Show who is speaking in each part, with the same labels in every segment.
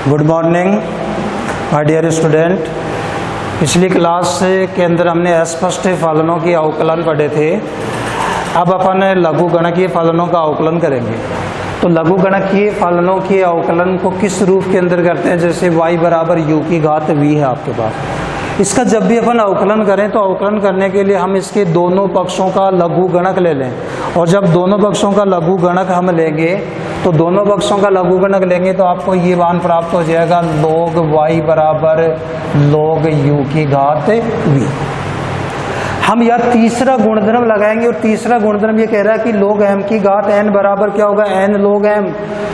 Speaker 1: Good morning my dear student. पिछली class के अंदर हमने अस्पष्ट फलनों की अवकलन पढ़े थे। अब अपन लघु गणकीय फलनों का अवकलन करेंगे। तो लघु गणकीय फलनों के अवकलन को किस रूप के अंदर करते हैं? जैसे y बराबर u की घात v है आपके पास। इसका जब भी अपन अवकलन करें तो अवकलन करने के लिए हम इसके दोनों पक्षों का लघु गणक ले लें। और जब दोनों पक्षों का लघु गणक हम लेंगे तो दोनों पक्षों का लघु गणक लेंगे तो आपको ये मान प्राप्त हो जाएगा log y बराबर log u की घात v। हम यह तीसरा गुणधर्म लगाएंगे और तीसरा गुणधर्म ये कह रहा है कि log m की घात n बराबर क्या होगा? n log m।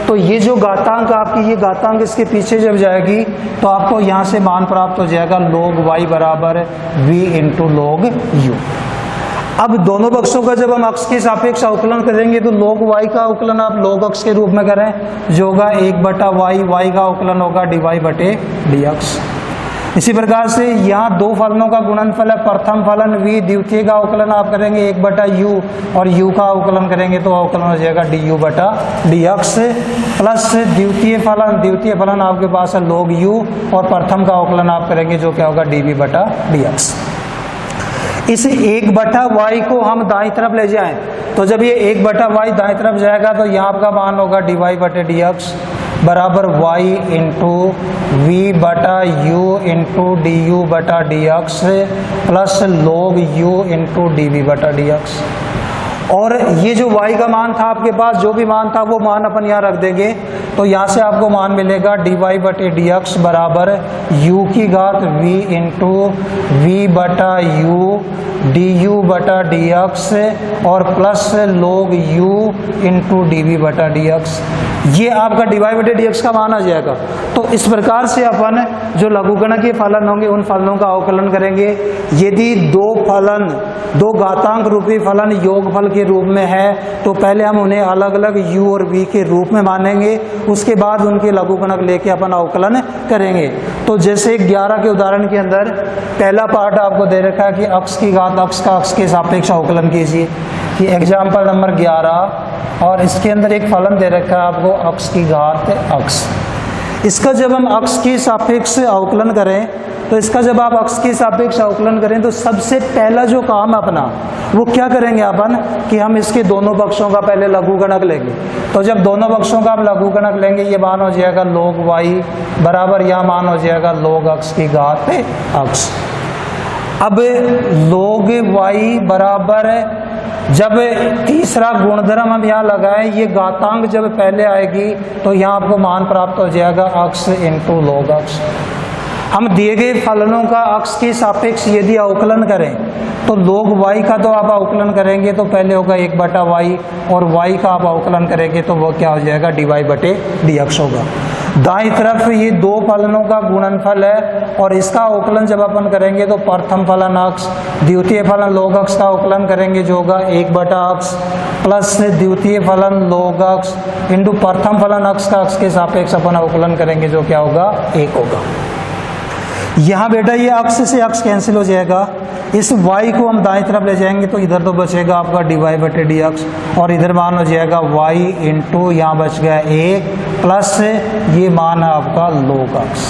Speaker 1: तो ये जो घातांक आपकी ये घातांक इसके पीछे जब जाएगी तो आपको यहाँ से मान प्राप्त हो जाएगा log y बराबर v इंटू log u। अब दोनों पक्षों का जब हम अक्ष के सापेक्ष अवकलन करेंगे तो log y का अवकलन आप log अक्ष के रूप में करें जो होगा 1/y, y का अवकलन होगा dy/dx। इसी प्रकार से यहाँ दो फलनों का गुणनफल है, प्रथम फलन v, द्वितीय का अवकलन आप करेंगे 1/u और u का अवकलन करेंगे तो अवकलन हो जाएगा du/dx प्लस द्वितीय फलन आपके पास है log u और प्रथम का अवकलन आप करेंगे जो क्या होगा dv/dx। इस 1/y को हम दाईं तरफ ले जाएं तो जब ये 1/y दाईं तरफ जाएगा तो यहाँ आपका मान होगा dy/dx बराबर y into v/u into du/dx plus log u into dv/dx। और ये जो y का मान था आपके पास, जो भी मान था वो मान अपन यहाँ रख देंगे तो यहाँ से आपको मान मिलेगा dy/dx बराबर u की घात v इंटू v/u du/dx और plus log u into dv/dx। ये आपका dy/dx का मान आ जाएगा। तो इस प्रकार से अपन जो लघुगणकीय फलन होंगे उन फलनों का अवकलन करेंगे। यदि दो घातांक रूपी फलन योगफल के रूप में है तो पहले हम उन्हें अलग अलग u और v के रूप में मानेंगे, उसके बाद उनके लघुगणक लेके अपन अवकलन करेंगे। तो जैसे 11 के उदाहरण के अंदर पहला पार्ट आपको दे रखा है कि अक्ष की घात अक्ष का अक्ष के सापेक्ष अवकलन कीजिए, कि एग्जाम्पल नंबर 11 और इसके अंदर एक फलन दे रखा है आपको अक्ष की घात अक्ष। इसका जब हम अक्ष के सापेक्ष अवकलन करें तो इसका जब आप अक्ष के सापेक्ष अवकलन करें तो सबसे पहला जो काम अपना वो क्या करेंगे अपन कि हम इसके दोनों पक्षों का पहले लघुगणक लेंगे। तो जब दोनों पक्षों का आप लघुगणक लेंगे ये मान हो जाएगा log y बराबर यह मान हो जाएगा log अक्ष की घात अक्ष। अब log y बराबर जब तीसरा गुणधर्म हम यहाँ लगाएं, ये घातांक जब पहले आएगी तो यहाँ आपको मान प्राप्त हो जाएगा अक्ष इंटू log अक्ष। हम दिए गए फलनों का अक्ष के सापेक्ष यदि अवकलन करें तो log y का तो आप अवकलन करेंगे तो पहले होगा 1/y और y का आप अवकलन करेंगे तो वो क्या हो जाएगा dy/dx होगा। दाईं तरफ ये दो फलनों का गुणनफल है और इसका अवकलन जब अपन करेंगे तो प्रथम फलन अक्ष द्वितीय फलन log अक्ष का अवकलन करेंगे जो होगा 1/x प्लस द्वितीय फलन log अक्ष इंटू प्रथम फलन अक्ष का अक्ष के सापेक्ष अपन अवकलन करेंगे जो क्या होगा 1 होगा। यहाँ बेटा ये अक्ष से अक्ष कैंसिल हो जाएगा। इस y को हम दाईं तरफ ले जाएंगे तो इधर तो बचेगा आपका dy/dx और इधर मान हो जाएगा y इंटू यहाँ बच गया 1 प्लस ये मान है आपका log अक्ष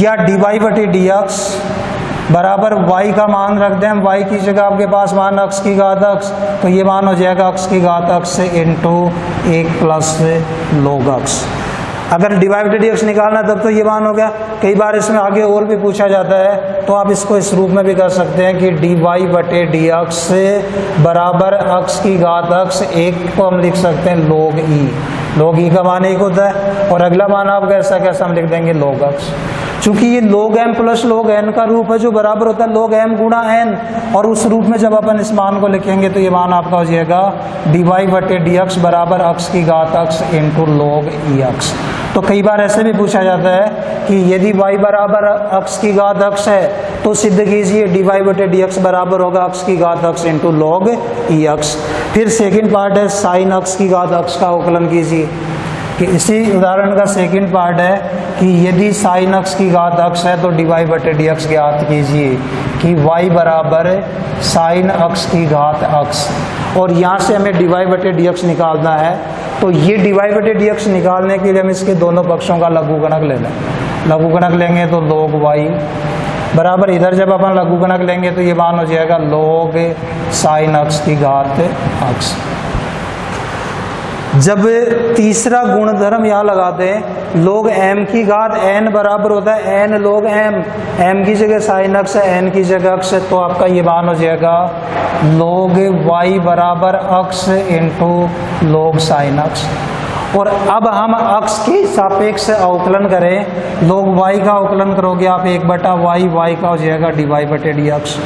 Speaker 1: या dy/dx बराबर y का मान रख दें हम, y की जगह आपके पास मान अक्ष की घात अक्ष तो ये मान हो जाएगा अक्ष की घात अक्ष इंटू 1 प्लस log अक्ष। अगर dy/dx निकालना तब तो ये मान हो गया। कई बार इसमें आगे और भी पूछा जाता है तो आप इसको इस रूप में भी कर सकते हैं कि dy/dx बराबर अक्ष की घात अक्ष 1 को हम लिख सकते हैं log e का मान 1 होता है और अगला मान आप कैसा हम लिख देंगे log अक्ष। चूंकि ये log m plus log n का रूप है जो बराबर होता है log m गुणा n और उस रूप में जब अपन इस मान को लिखेंगे तो ये मान आपका हो जाएगा dy/dx बराबर अक्ष की घात अक्ष इंटू log e अक्ष। तो कई बार ऐसे भी पूछा जाता है कि यदि y बराबर अक्ष की घात अक्ष है तो सिद्ध कीजिए dy/dx बराबर होगा अक्ष की घात अक्ष इंटू log e अक्ष। फिर सेकंड पार्ट है साइन अक्ष की घात अक्ष का अवकलन कीजिए, कि इसी उदाहरण का सेकंड पार्ट है कि यदि साइन अक्ष की घात अक्ष है तो dy/dx ज्ञात कीजिए कि y बराबर साइन अक्ष की घात अक्ष। और यहाँ से हमें dy/dx निकालना है तो ये dy/dx निकालने के लिए हम इसके दोनों पक्षों का लघुगणक ले लें। लघुगणक लेंगे तो log y बराबर, इधर जब अपन लघुगणक लेंगे तो ये मान हो जाएगा log sin x की घात x। जब तीसरा गुणधर्म यहाँ लगाते हैं log m की घात n बराबर होता है n log m, m की जगह sin x है, n की जगह x है, तो आपका ये मान हो जाएगा log y बराबर x into log sin x। और अब हम x के सापेक्ष अवकलन करें, log y का अवकलन करोगे आप 1/y, y का हो जाएगा dy/dx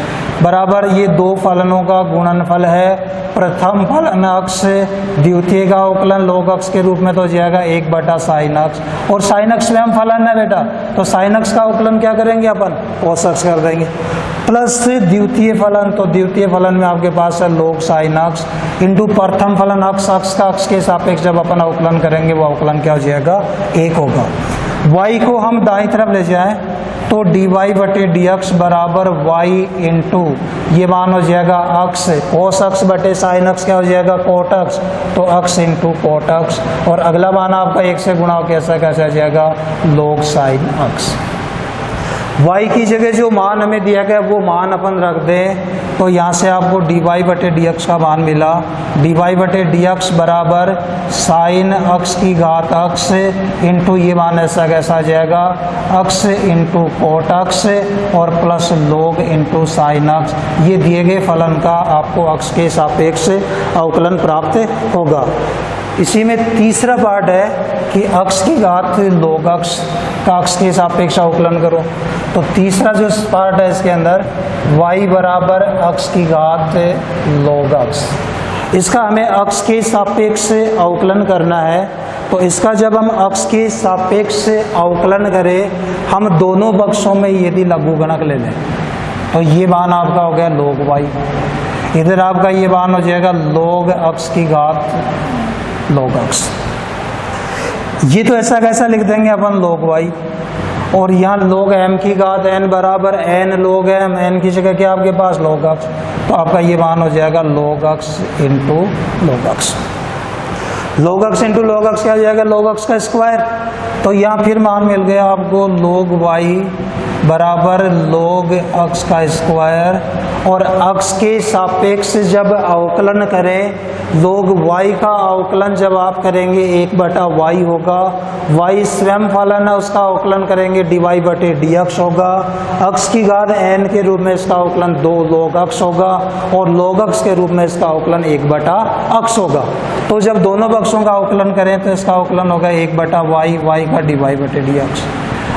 Speaker 1: बराबर, ये दो फलनों का गुणनफल है। प्रथम फलन x, द्वितीय का अवकलन log x के रूप में तो हो जाएगा 1/sin x, और sin x स्वयं फलन है बेटा, तो sin x का अवकलन क्या करेंगे अपन, cos x कर देंगे, प्लस द्वितीय फलन, तो द्वितीय फलन में आपके पास है log sin x इंटू प्रथम फलन x का x के सापेक्ष जब अपन अवकलन करेंगे वो अवकलन क्या हो जाएगा, 1 होगा। y को हम दाईं तरफ ले जाएं तो dy/dx बराबर y इंटू ये मान हो जाएगा x, cos x बटे sin x क्या हो जाएगा, cot x, तो x इंटू cot x, और अगला मान आपका 1 से गुणा कैसा कैसा जाएगा, log sin x। y की जगह जो मान हमें दिया गया वो मान अपन रख दें, तो यहाँ से आपको dy/dx का मान मिला, dy/dx बराबर sin x की घात x इंटू ये मान ऐसा कैसा आ जाएगा, x इंटू cot x और plus log into sin x। ये दिए गए फलन का आपको x के सापेक्ष अवकलन प्राप्त होगा। इसी में तीसरा पार्ट है कि x की घात log x का x के सापेक्ष अवकलन करो, तो तीसरा जो पार्ट है इसके अंदर y बराबर x की घात log x, इसका हमें x के सापेक्ष अवकलन करना है। तो इसका जब हम x के सापेक्ष अवकलन करें, हम दोनों पक्षों में यदि लघुगणक ले लें तो ये मान आपका हो गया log y, इधर आपका ये मान हो जाएगा log x की घात log x। ये तो ऐसा कैसा लिख देंगे अपन log y, और यहाँ log m की घात n बराबर n log m, n की जगह क्या आपके पास log x, तो आपका ये मान हो जाएगा log x into log x। log x into log x क्या हो जाएगा, log x का स्क्वायर, तो यहाँ फिर मान मिल गया आपको log y बराबर log x का स्क्वायर, और x के सापेक्ष जब अवकलन करें, log y का अवकलन जब आप करेंगे 1/y होगा, y स्वयं फलन है उसका अवकलन करेंगे dy/dx होगा, x की घात n के रूप में इसका अवकलन 2 log x होगा, और log x के रूप में इसका अवकलन 1/x होगा। तो जब दोनों पक्षों का अवकलन करें तो इसका अवकलन होगा 1/y, y का dy/dx।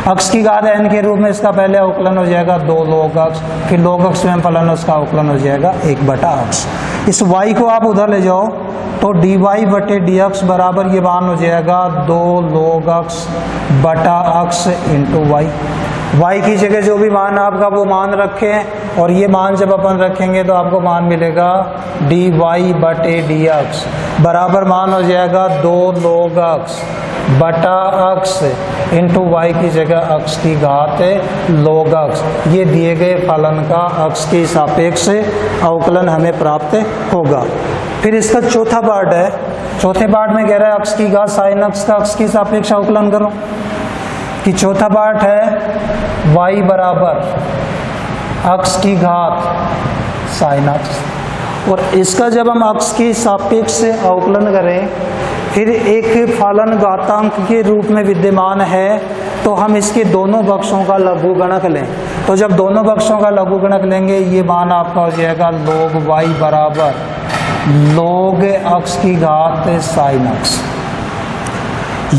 Speaker 1: x की घात n के रूप में इसका पहले अवकलन हो जाएगा 2 log x, फिर log x स्वयं फलन है उसका अवकलन हो जाएगा 1/x। इस y को आप उधर ले जाओ तो dy/dx बराबर ये मान हो जाएगा 2 log x/x into y। y की जगह जो भी मान आपका वो मान रखें, और ये मान जब अपन रखेंगे तो आपको मान मिलेगा dy/dx बराबर मान हो जाएगा 2 log x/x इंटू वाई की जगह x की घात log x। ये दिए गए फलन का x के सापेक्ष अवकलन हमें प्राप्त होगा। फिर इसका चौथा पार्ट है, चौथे पार्ट में कह रहा है x की घात sin x का x के सापेक्ष अवकलन करो, कि चौथा पार्ट है y बराबर x की घात sin x, और इसका जब हम x के सापेक्ष अवकलन करें फिर एक फलन घातांक के रूप में विद्यमान है, तो हम इसके दोनों पक्षों का लघुगणक लें। तो जब दोनों पक्षों का लघुगणक लेंगे ये मान आपका हो जाएगा log y बराबर log x की घात sin x,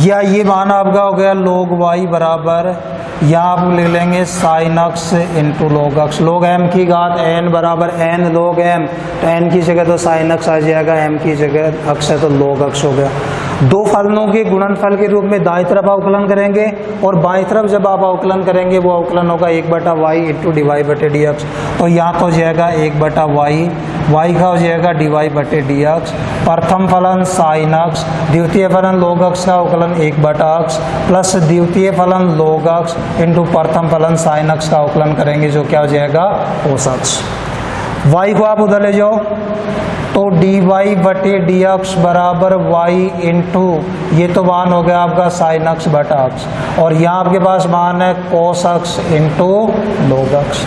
Speaker 1: या ये मान आपका हो गया log y बराबर, यहाँ आप ले लेंगे sin x into log x। log m की घात n बराबर n log m, तो n की जगह तो sin x आ जाएगा, m की जगह x है तो log x हो गया। दो फलनों के गुणनफल के रूप में दाईं तरफ अवकलन करेंगे, और बाईं तरफ जब आप अवकलन करेंगे वो अवकलन होगा 1/y इंटू dy/dx। तो यहाँ तो हो जाएगा 1/y, y का हो जाएगा dy/dx, प्रथम फलन sin x, द्वितीय फलन log x का अवकलन 1/x, प्लस द्वितीय फलन log x इंटू प्रथम फलन sin x का अवकलन करेंगे जो क्या हो जाएगा cos x। y को आप उधर ले जाओ तो dy बटे dx बराबर y इंटू, ये तो मान हो गया आपका साइन अक्स बटा अक्स, और यहाँ आपके पास मान है कोस अक्स इंटू लोग अक्स।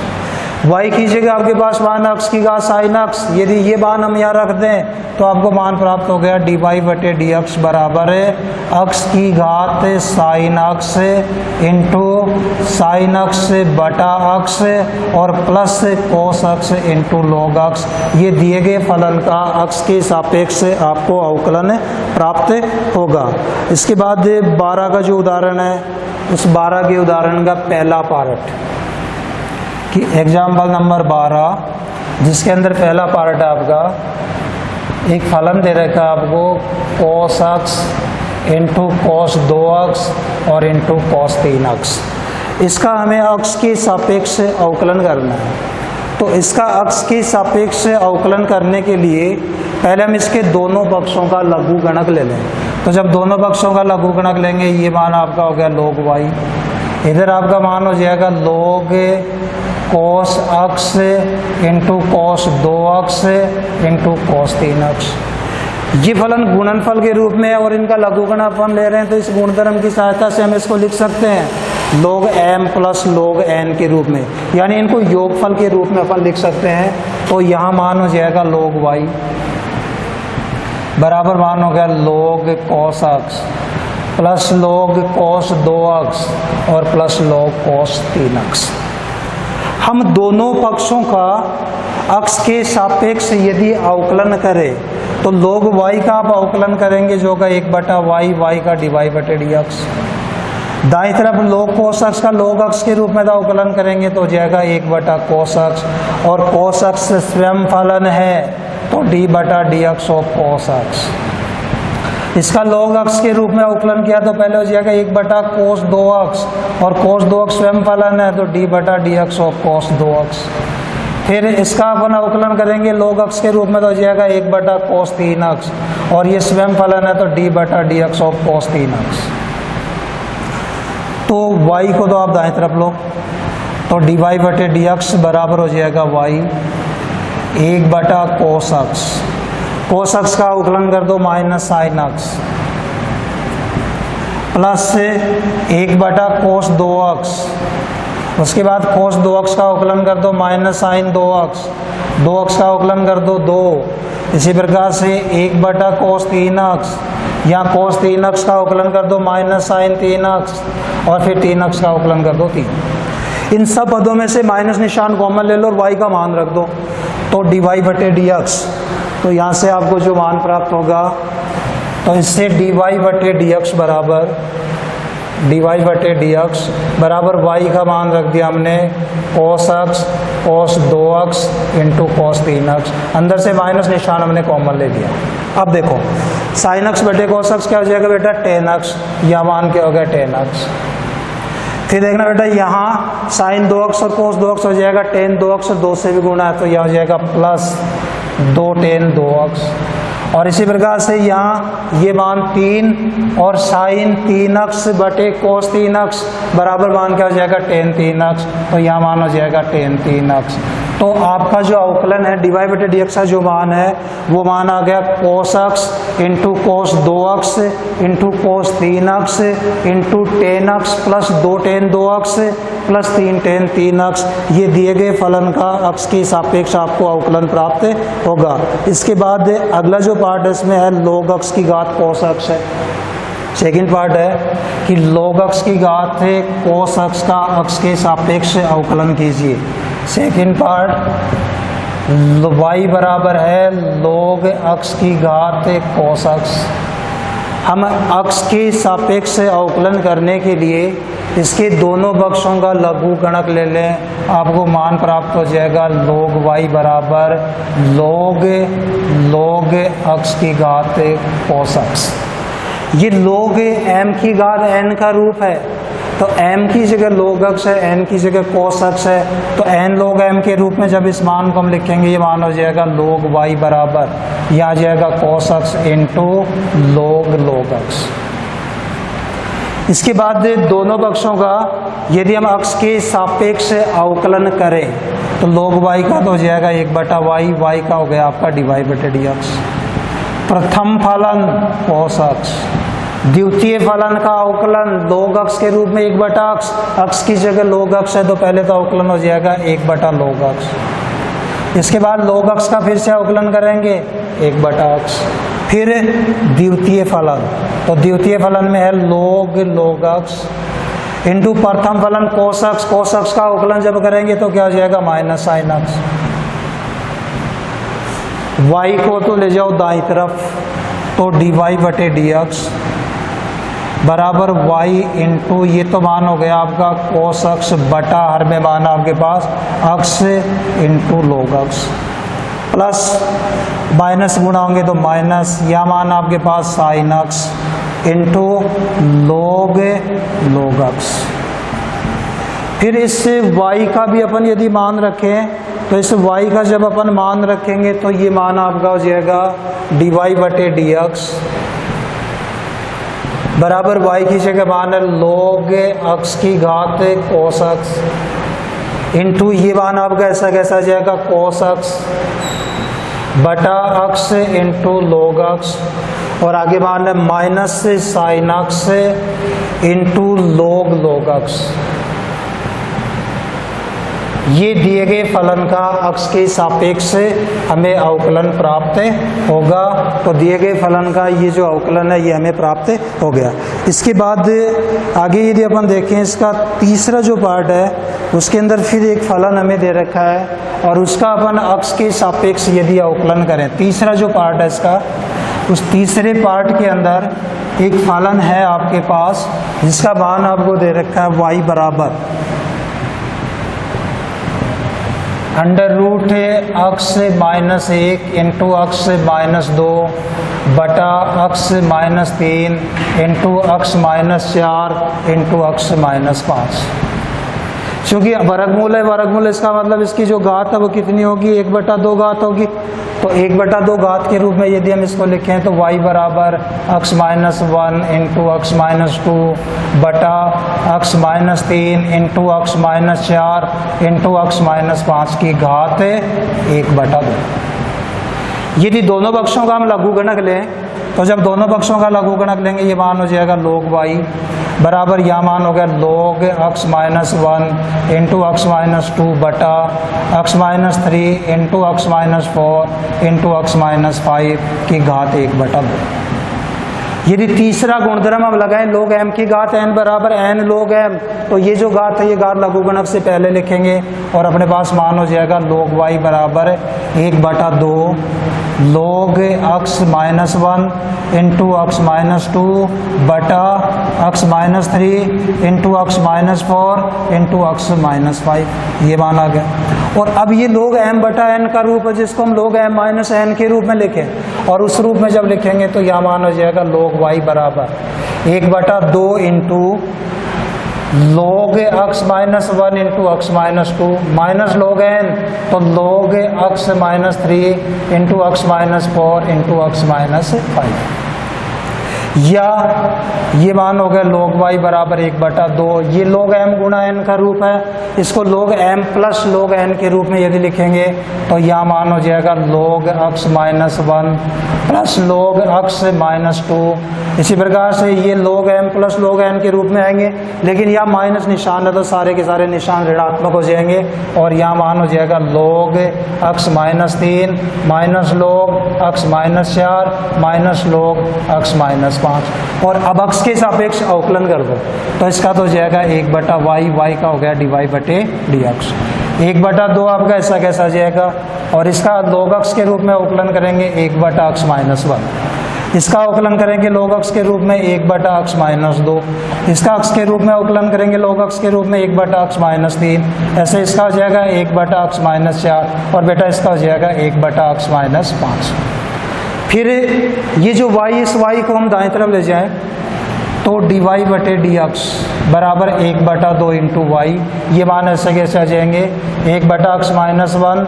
Speaker 1: y की जगह आपके पास मान अक्स की घात साइन अक्स, यदि ये मान हम यहाँ रख दें तो आपको मान प्राप्त हो गया dy बटे dx बराबर है अक्स की घात साइन अक्स इंटू साइन अक्स बटा अक्स और प्लस कोस अक्स इंटू लॉग अक्स। ये दिए गए फलन का अक्स के सापेक्ष आपको अवकलन प्राप्त होगा। इसके बाद 12 का जो उदाहरण है, उस 12 के उदाहरण का पहला पार्ट कि एग्जाम्पल नंबर 12, जिसके अंदर पहला पार्ट है आपका एक फलन दे रखा है आपको कोस अक्स इंटू कोस 2 अक्स और इंटू कोस 3 अक्स। इसका हमें अक्स के सापेक्ष अवकलन करना है। तो इसका अक्स के सापेक्ष अवकलन करने के लिए पहले हम इसके दोनों पक्षों का लघु गणक ले लें। तो जब दोनों पक्षों का लघु गणक लेंगे, ये मान आपका हो गया log y, इधर आपका मान हो जाएगा log कोस अक्स इंटू कोस 2 अक्स इंटू कोस 3 अक्स। ये फलन गुणनफल के रूप में है और इनका लघुगणक अपन ले रहे हैं, तो इस गुणधर्म की सहायता से हम इसको लिख सकते हैं log m plus log n के रूप में, यानी इनको योगफल के रूप में अपन लिख सकते हैं। तो यहाँ मान हो जाएगा log y बराबर मान हो गया log कोस अक्स प्लस log कोस 2 अक्स और प्लस log कोस 3 अक्स। हम दोनों पक्षों का अक्स के सापेक्ष यदि अवकलन करें तो log y का आप अवकलन करेंगे जो का 1 बटा y का dy बटे dx। दाईं तरफ log कोस अक्स का log अक्स के रूप में अवकलन करेंगे तो हो जाएगा 1 बटा कोस अक्स, और कोस अक्स स्वयं फलन है तो d बटा dx ऑफ कोस अक्स। इसका log अक्स के रूप में अवकलन किया तो पहले हो जाएगा 1 बटा कोस 2 अक्स, और कोस 2 अक्स स्वयं फलन है तो d बटा dx ऑफ कोस 2 अक्स। फिर इसका अपन अवकलन करेंगे log अक्स के रूप में तो हो जाएगा 1 बटा कोस 3 अक्स, और ये स्वयं फलन है तो d बटा dx ऑफ कोस 3 अक्स। तो y को तो आप दाएं तरफ लो तो dy बटे dx बराबर हो जाएगा y 1 बटा कोस अक्स, कोस अक्स का अवकलन कर दो माइनस साइन अक्स, प्लस 1 बटा कोस 2 अक्स, उसके बाद कोस 2 अक्स का अवकलन कर दो माइनस साइन 2 अक्स, 2 अक्स का अवकलन कर दो 2। इसी प्रकार से 1 बटा कोस 3 अक्स, यहाँ कोस 3 अक्स का अवकलन कर दो माइनस साइन 3 अक्स, और फिर 3 अक्स का अवकलन कर दो 3। इन सब पदों में से माइनस निशान कॉमन ले लो और y का मान रख दो तो dy बटे dx। तो यहाँ से आपको जो मान प्राप्त होगा तो इससे dy बटे dx बराबर y का मान रख दिया हमने कोस अक्स कोस 2 अक्स इंटू कोस 3 अक्स, अंदर से माइनस निशान हमने कॉमन ले लिया। अब देखो साइन अक्स बटे कोस अक्स क्या हो जाएगा बेटा 10 अक्स, यह मान क्या हो गया 10 अक्स। फिर देखना बेटा यहाँ साइन 2 अक्स और कोस 2 अक्स हो जाएगा 10 2 अक्स 2 से भी गुणा है तो यह हो जाएगा प्लस 2 10 2 अक्स, और इसी प्रकार से यहाँ ये मान 3 और साइन 3 अक्स बटे कोस 3 अक्स बराबर मान क्या हो जाएगा 10 3 अक्स, तो यहाँ मान हो जाएगा 10 3 अक्स। तो आपका जो अवकलन है dy बटे dx का जो मान है वो मान आ गया कोस अक्स इंटू कोस 2 अक्स इंटू कोस 3 अक्स इंटू 10 अक्स प्लस 2 10 2 अक्स प्लस 3 10 3 अक्स। ये दिए गए फलन का अक्स के सापेक्ष आपको अवकलन प्राप्त होगा। इसके बाद अगला जो पार्ट है इसमें है log अक्स की घात कोस अक्स है। सेकेंड पार्ट है कि log अक्स की घात है कोस अक्स का अक्स के सापेक्ष अवकलन कीजिए। सेकेंड पार्ट y बराबर है log अक्स की घात कोस अक्स। हम अक्स के सापेक्ष अवकलन करने के लिए इसके दोनों पक्षों का लघु गणक ले लें, आपको मान प्राप्त हो जाएगा log y बराबर log अक्स की घात कोस अक्स। ये log m की घात n का रूप है, तो m की जगह log अक्स है, n की जगह कोस अक्स है, तो n log m के रूप में जब इस मान को हम लिखेंगे ये मान हो जाएगा log y बराबर यह आ जाएगा कोस अक्स इंटू log अक्स। इसके बाद दोनों पक्षों का यदि हम अक्स के सापेक्ष अवकलन करें तो log y का तो हो जाएगा 1/y, y का हो गया आपका dy/dx। प्रथम फलन cos अक्ष, द्वितीय फलन का अवकलन log अक्ष के रूप में 1/अक्ष, अक्ष की जगह log अक्ष है तो पहले तो अवकलन हो जाएगा 1/log अक्ष। इसके बाद log अक्ष का फिर से अवकलन करेंगे 1/अक्ष। फिर द्वितीय फलन, तो द्वितीय फलन में है log अक्ष इंटू प्रथम फलन cos अक्ष, cos अक्ष का अवकलन जब करेंगे तो क्या हो जाएगा -sin अक्ष। y को तो ले जाओ दाईं तरफ, तो dy/dx बराबर y इंटू ये तो मान हो गया आपका cos अक्ष बटा हर में मान आपके पास अक्ष इंटू log अक्ष, प्लस माइनस गुणा होंगे तो माइनस, या मान आपके पास sin अक्ष इंटू log अक्ष। फिर इससे y का भी अपन यदि मान रखें तो इस y का जब अपन मान रखेंगे तो ये मान आपका हो जाएगा dy/dx बराबर y की जगह मान है log अक्ष की घात cos अक्ष इंटू ये मान आपका ऐसा कैसा जाएगा cos अक्ष बटा अक्ष इंटू log अक्ष, और आगे मान है माइनस sin अक्ष इंटू log अक्ष। ये दिए गए फलन का अक्ष के सापेक्ष हमें अवकलन प्राप्त होगा। तो दिए गए फलन का ये जो अवकलन है ये हमें प्राप्त हो गया। इसके बाद आगे यदि अपन देखें इसका तीसरा जो पार्ट है उसके अंदर फिर एक फलन हमें दे रखा है और उसका अपन अक्ष के सापेक्ष यदि अवकलन करें, तीसरा जो पार्ट है इसका, उस तीसरे पार्ट के अंदर एक फलन है आपके पास जिसका मान आपको दे रखा है y बराबर √ अक्ष -1 इंटू अक्ष -2 बटा अक्ष -3 इंटू अक्ष -4 इंटू अक्ष -5। चूँकि वर्गमूल है, वर्गमूल इसका मतलब इसकी जो घात है वो कितनी होगी 1/2 घात होगी। तो 1/2 घात के रूप में यदि हम इसको लिखें तो y बराबर अक्ष -1 इंटू अक्ष -2 बटा अक्ष -3 इंटू अक्ष -4 इंटू अक्ष -5 की घात 1/2। यदि दोनों पक्षों का हम लघुगणक लें तो जब दोनों पक्षों का लघुगणक लेंगे ये मान हो जाएगा log y बराबर यह मान हो गया log अक्ष -1 इंटू अक्ष -2 बटा अक्ष -3 इंटू अक्ष -4 इंटू अक्ष -5 की घात 1/2। यदि तीसरा गुणधर्म हम लगाएं log m की घात n बराबर n log m, तो ये जो घात है ये घात लघुगणक से पहले लिखेंगे और अपने पास मान हो जाएगा log y बराबर 1/2 log अक्ष -1 इंटू अक्ष -2 बटा अक्ष -3 इंटू अक्ष -4 इंटू अक्ष -5, ये मान आ गया। और अब ये log m बटा n का रूप है जिसको हम log m माइनस n के रूप में लिखें, और उस रूप में जब लिखेंगे तो यह मान हो जाएगा log y बराबर 1/2 इंटू log अक्ष -1 इंटू अक्ष -2 माइनस log n, तो log अक्ष -3 इंटू अक्ष -4 इंटू अक्ष -5, या ये मान हो गया log y बराबर 1/2। ये log m गुणा n का रूप है, इसको log m plus log n के रूप में यदि लिखेंगे तो यह मान हो जाएगा log अक्ष -1 प्लस log अक्ष -2। इसी प्रकार से ये log m plus log n के रूप में आएंगे, लेकिन यह माइनस निशान है तो सारे के सारे निशान ऋणात्मक हो जाएंगे और यह मान हो जाएगा log अक्ष -3 माइनस log अक्ष -4 माइनस log अक्ष -5। और अब अक्ष के सापेक्ष अवकलन कर दो तो इसका तो हो जाएगा 1/y, y का हो गया dy/dx। 1/2 आपका ऐसा कैसा जाएगा, और इसका log अक्ष के रूप में अवकलन करेंगे 1/अक्ष -1, इसका अवकलन करेंगे log अक्ष के रूप में 1/अक्ष -2, इसका अक्ष के रूप में अवकलन करेंगे log अक्ष के रूप में 1/अक्ष -3, ऐसे इसका हो जाएगा 1/अक्ष -4, और बेटा इसका हो जाएगा 1/अक्ष -5। फिर ये जो y, इस y को हम दाएं तरफ ले जाएं तो dy बटे dx बराबर 1/2 इंटू वाई, ये मान ऐसे कैसे आ जाएंगे 1/x माइनस 1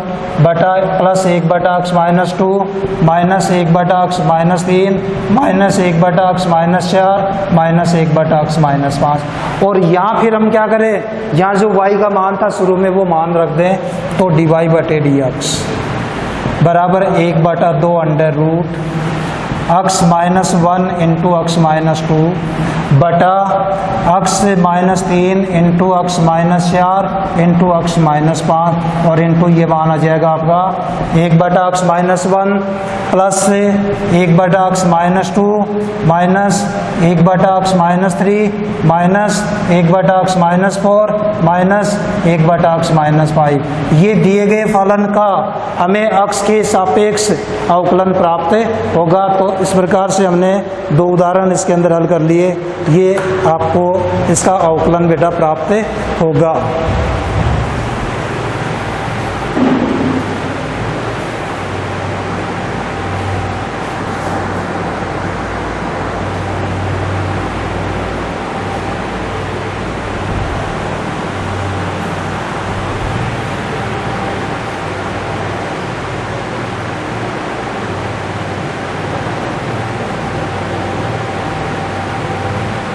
Speaker 1: बटा plus 1/x minus 2 minus 1/x minus 3 minus 1/x minus 4 minus 1/x minus 5। और यहाँ फिर हम क्या करें, यहाँ जो y का मान था शुरू में वो मान रख दें, तो dy बटे dx बराबर 1/2 under root x minus 1 into x minus 2 बटा x minus 3 into x minus 4 into x minus 5 और इंटू ये मान आ जाएगा आपका 1/x minus 1 plus 1/x minus 2 minus 1/x minus 3 minus 1/x minus 4 minus 1/x minus 5। ये दिए गए फलन का हमें x के सापेक्ष अवकलन प्राप्त होगा। तो इस प्रकार से हमने 2 उदाहरण इसके अंदर हल कर लिए, ये आपको इसका अवकलन बेटा प्राप्त होगा।